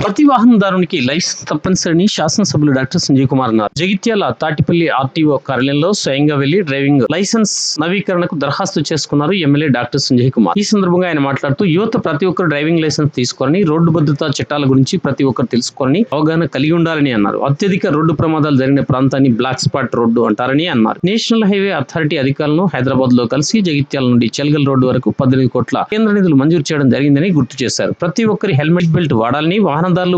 ప్రతి వాహనదారునికి లైసెన్స్ తప్పనిసరిని శాసనసభ్యులు డాక్టర్ సంజయ్ కుమార్ అన్నారు. జగిత్యాల తాటిపల్లి ఆర్టీఓ కార్యాలయంలో స్వయంగా వెళ్లి డ్రైవింగ్ లైసెన్స్ నవీకరణకు దరఖాస్తు చేసుకున్నారు ఎమ్మెల్యే డాక్టర్ సంజయ్ కుమార్. ఈ సందర్భంగా ఆయన మాట్లాడుతూ యువత ప్రతి ఒక్కరు డ్రైవింగ్ లైసెన్స్ తీసుకోవాలని, రోడ్డు భద్రతా చట్టాల గురించి ప్రతి ఒక్కరు తెలుసుకోవాలని, అవగాహన కలిగి ఉండాలని అన్నారు. అత్యధిక రోడ్డు ప్రమాదాలు జరిగిన ప్రాంతాన్ని బ్లాక్ స్పాట్ రోడ్డు అంటారని అన్నారు. నేషనల్ హైవే అథారిటీ అధికారులను హైదరాబాద్ లో కలిసి జగిత్యాల నుండి చెల్గల్ రోడ్డు వరకు 18 కోట్ల కేంద్ర నిధులు మంజూరు చేయడం జరిగిందని గుర్తు చేశారు. ప్రతి ఒక్కరి హెల్మెట్ బెల్ట్ వాడాలని,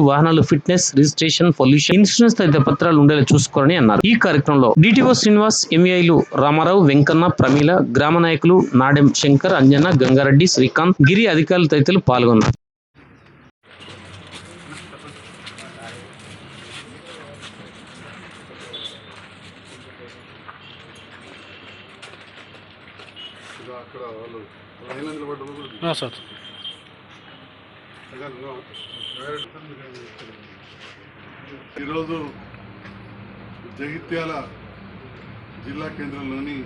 వాహనాలు ఫిట్నెస్, రిజిస్ట్రేషన్, పొల్యూషన్, ఇన్సూరెన్స్ తదితర పత్రాలు ఉండేలా చూసుకోవాలని అన్నారు. ఈ కార్యక్రమంలో డిటిఓ శ్రీనివాస్, ఎంఈఐలు రామారావు, వెంకన్న, ప్రమీల, గ్రామ నాయకులు నాడెం శంకర్, అంజన్న, గంగారెడ్డి, శ్రీకాంత్, గిరి అధికారులు తదితరులు పాల్గొన్నారు. ఈరోజు జగిత్యాల జిల్లా కేంద్రంలోని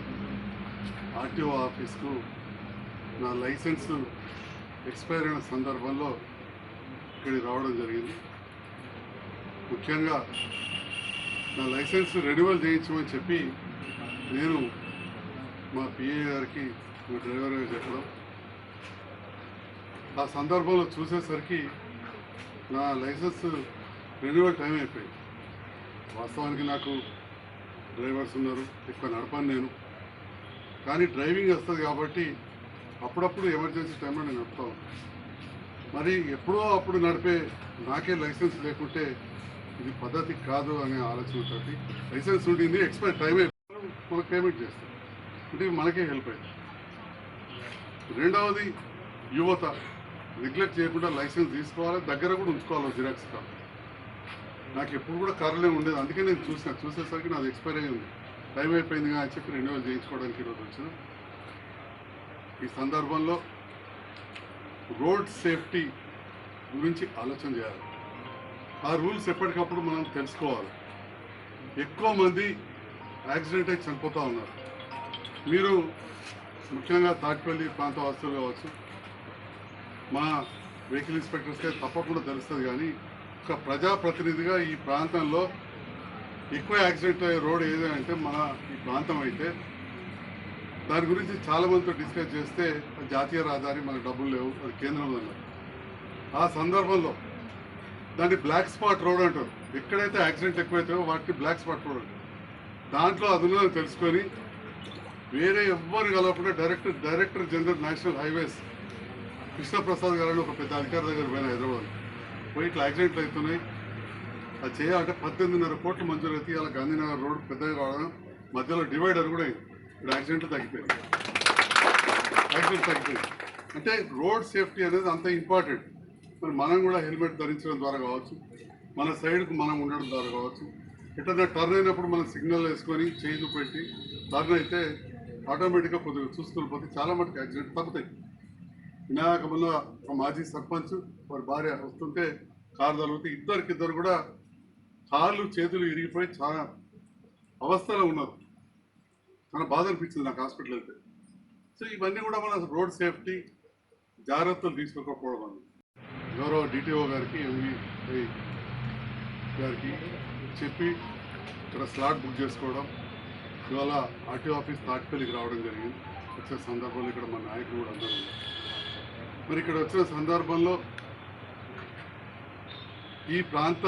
ఆర్టీఓ ఆఫీస్కు నా లైసెన్స్ ఎక్స్పైర్ అయిన సందర్భంలో ఇక్కడికి రావడం జరిగింది. ముఖ్యంగా నా లైసెన్స్ రెన్యువల్ చేయించమని చెప్పి నేను మా పిఏ గారికి, మా డ్రైవర్ గారికి చెప్పడం, ఆ సందర్భంలో చూసేసరికి నా లైసెన్స్ రెన్యువల్ టైం అయిపోయింది. వాస్తవానికి నాకు డ్రైవర్స్ ఉన్నారు, ఎక్కువ నడపను నేను, కానీ డ్రైవింగ్ వస్తుంది కాబట్టి అప్పుడప్పుడు ఎమర్జెన్సీ టైంలో నేను నడుపుతాను. మరి ఎప్పుడో అప్పుడు నడిపే నాకే లైసెన్స్ లేకుంటే ఇది పద్ధతి కాదు అనే ఆలోచనతో లైసెన్స్ ఉండింది, ఎక్స్పైర్ టైం అయిపోయి మనకు పేమెంట్ చేస్తాం అంటే మనకే హెల్ప్ అయింది. రెండవది, యువత నెగ్లెక్ట్ చేయకుండా లైసెన్స్ తీసుకోవాలి, దగ్గర కూడా ఉంచుకోవాలి జిరాక్స్ కాదు. నాకు ఎప్పుడు కూడా కారులే ఉండేది, అందుకే నేను చూసేసరికి నాది ఎక్స్పైర్ అయ్యి ఉంది, టైం అయిపోయింది అని చెప్పి రెన్యువల్ చేయించుకోవడానికి ఈరోజు వచ్చిన. ఈ సందర్భంలో రోడ్ సేఫ్టీ గురించి ఆలోచన చేయాలి. ఆ రూల్స్ ఎప్పటికప్పుడు మనం తెలుసుకోవాలి. ఎక్కువ మంది యాక్సిడెంట్ అయి చనిపోతూ ఉన్నారు. మీరు ముఖ్యంగా తాటిపల్లి ప్రాంత వాసులు కావచ్చు, మా వెహికల్ ఇన్స్పెక్టర్స్కే తప్పకుండా తెలుస్తుంది. కానీ ఒక ప్రజాప్రతినిధిగా ఈ ప్రాంతంలో ఎక్కువ యాక్సిడెంట్ అయ్యే రోడ్ ఏదంటే మన ఈ ప్రాంతం అయితే దాని గురించి చాలామందితో డిస్కస్ చేస్తే జాతీయ రహదారి మనకు డబ్బులు లేవు, అది కేంద్రంలో ఉన్నారు. ఆ సందర్భంలో దాన్ని బ్లాక్ స్పాట్ రోడ్ అంటారు. ఎక్కడైతే యాక్సిడెంట్ ఎక్కువైతాయో వాటిని బ్లాక్ స్పాట్ రోడ్ అంటారు. దాంట్లో అదున్నది తెలుసుకొని వేరే ఎవ్వరు కలవకుండా director general national highways Krishnaprasad గారిని ఒక పెద్ద అధికారి దగ్గర పోయిన హైదరాబాద్ పోయి ఇట్లా యాక్సిడెంట్లు అవుతున్నాయి, అది చేయాలంటే 18.5 కోట్లు మంజూరు అయితే ఇలా గాంధీనగర్ రోడ్ పెద్దగా కావడం, మధ్యలో డివైడర్ కూడా అయింది. ఇప్పుడు యాక్సిడెంట్ తగ్గిపోయింది. అంటే రోడ్ సేఫ్టీ అనేది అంత ఇంపార్టెంట్. మరి మనం కూడా హెల్మెట్ ధరించడం ద్వారా కావచ్చు, మన సైడ్కు మనం ఉండడం ద్వారా కావచ్చు, ఎట్లా టర్న్ అయినప్పుడు మనం సిగ్నల్ వేసుకొని చేయి పెట్టి టర్న్ అయితే ఆటోమేటిక్గా కొద్దిగా చూసుకుని పోతే చాలా మటుకు యాక్సిడెంట్ తగ్గుతాయి. వినాయకములో ఒక మాజీ సర్పంచ్ వారి భార్య వస్తుంటే కారు తగిలితే ఇద్దరు కూడా కాళ్ళు చేతులు ఇరిగిపోయి చాలా అవస్థలో ఉన్నారు. చాలా బాధ అనిపించింది నాకు హాస్పిటల్ వెళ్తే. సో ఇవన్నీ కూడా మన రోడ్ సేఫ్టీ జాగ్రత్తలు తీసుకోకపోవడం అని గౌరవ డిటిఓ గారికి, ఎంఈఐ గారికి చెప్పి ఇక్కడ స్లాట్ బుక్ చేసుకోవడం, ఇవాళ ఆర్టీఓ ఆఫీస్ తాటిపల్లికి రావడం జరిగింది. వచ్చే సందర్భంలో ఇక్కడ మా నాయకులు కూడా అందరూ ఉన్నారు. మరి ఇక్కడ వచ్చిన సందర్భంలో ఈ ప్రాంత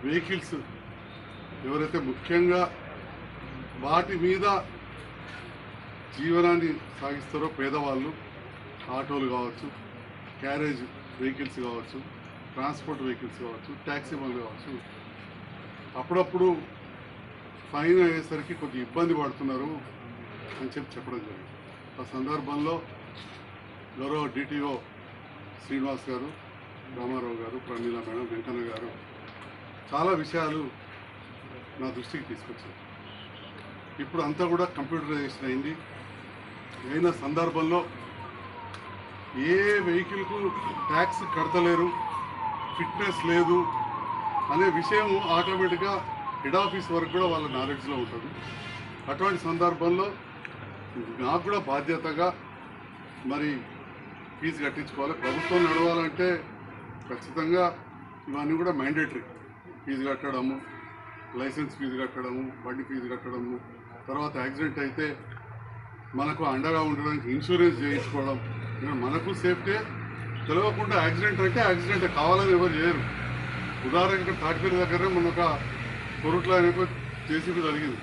వెహికల్స్ ఎవరైతే ముఖ్యంగా వాటి మీద జీవనాన్ని సాగిస్తారో పేదవాళ్ళు, ఆటోలు కావచ్చు, క్యారేజ్ వెహికల్స్ కావచ్చు, ట్రాన్స్పోర్ట్ వెహికల్స్ కావచ్చు, ట్యాక్సీ వాళ్ళు కావచ్చు, అప్పుడప్పుడు ఫైన్ అయ్యేసరికి కొద్దిగా ఇబ్బంది పడుతున్నారు అని చెప్పడం జరిగింది. ఆ సందర్భంలో గౌరవ డిటిఓ శ్రీనివాస్ గారు, రామారావు గారు, ప్రమీల మేడం, వెంకన్న గారు చాలా విషయాలు నా దృష్టికి తీసుకొచ్చారు. ఇప్పుడు అంతా కూడా కంప్యూటరైజేషన్ అయింది. అయిన సందర్భంలో ఏ వెహికల్కు ట్యాక్స్ కడతలేరు, ఫిట్నెస్ లేదు అనే విషయం ఆటోమేటిక్గా హెడ్ ఆఫీస్ వరకు కూడా వాళ్ళ నాలెడ్జ్లో ఉంటుంది. అటువంటి సందర్భంలో నాకు కూడా బాధ్యతగా మరి ఫీజు కట్టించుకోవాలి. ప్రభుత్వం నడవాలంటే ఖచ్చితంగా ఇవన్నీ కూడా మ్యాండేటరీ. ఫీజు కట్టడము, లైసెన్స్ ఫీజు కట్టడము, బండి ఫీజు కట్టడము, తర్వాత యాక్సిడెంట్ అయితే మనకు అండగా ఉండడానికి ఇన్సూరెన్స్ చేయించుకోవడం. మనకు సేఫ్టీ తెలియకుండా యాక్సిడెంట్ అంటే యాక్సిడెంట్ కావాలని ఎవరు చేయరు. ఉదాహరణకి తాటిపల్లి దగ్గర మన ఒక కొరుట్ల ఆయనకు జేసీబీ జరిగింది.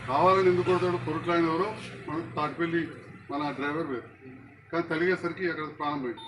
కావాలని ఎందుకు కొడతాడు? కొరుట్ల ఆయన ఎవరో మనకు తాటిపల్లి మన డ్రైవర్ వేరు, కానీ తెలిగేసరికి అక్కడ ప్రాణం పోయింది.